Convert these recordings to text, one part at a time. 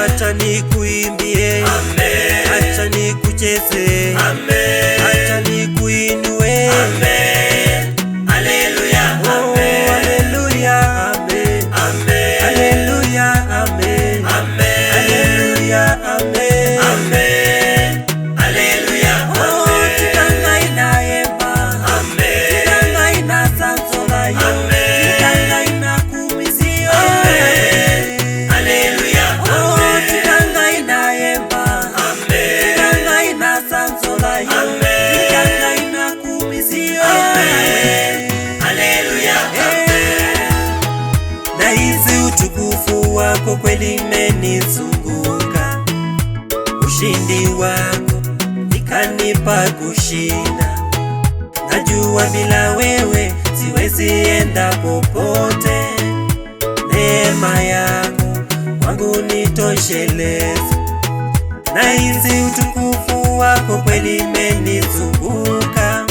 Acha nikuimbie, acha nikucheze, acha nikuinue. Haleluya, haleluya, amen. Haleluya, amen. Haleluya, amen. Haleluya, tikanga inaemba, tikanga inasanzola yo, tikanga inakumizio. Haleluya, tikanga inaemba, tikanga inasanzola yo, tikanga inakumizio. Haleluya, nahisi utukufu wako kweli umenizunguka, ushindi wako ikanipa kushinda. Najua bila wewe siwezi enda popote, neema yako kwangu nitosheleza. Nahisi utukufu wako kweli umenizunguka,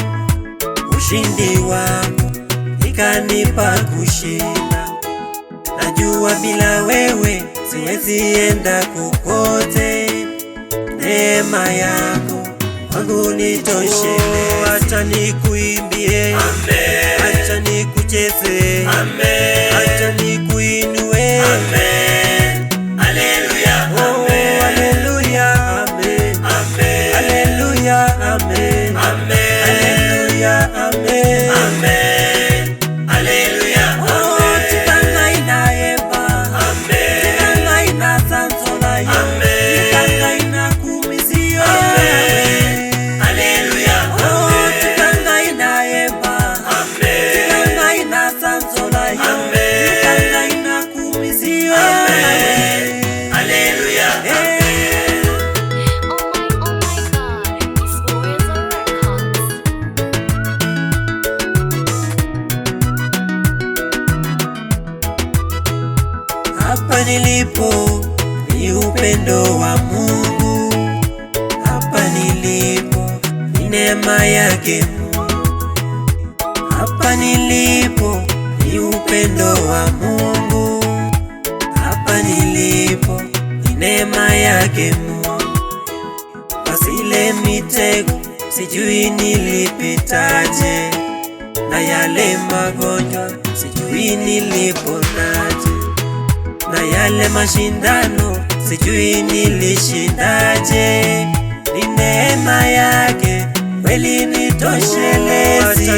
ushindi wako ikanipa kushinda. Najua bila wewe siwezi enda kokote, neema yako kwangu nitosheleza. Acha nikuimbie, acha nikucheze, acha nikuinue. Haleluya, haleluya, amen. Haleluya, amen. Haleluya, amen. Haleluya, tikanga inaemba, tikanga inasanzola yo, tikanga inakumizio. Haleluya, tikanga inaemba, tikanga inasanzola yo, tikanga inakumizio. Haleluya. Oh my God, these words are records. Hapa nilipo ni upendo wa Mungu, hapa nilipo ni neema yake Mungu, hapa nilipo ni upendo wa Mungu, hapa nilipo ni neema yake Mungu. Kwa zile mitego sijui nilipitaje, na yale magonjwa sijui niliponaje, na yale mashindano sijui nilishindaje. Ni neema yake kweli nitoshelezi.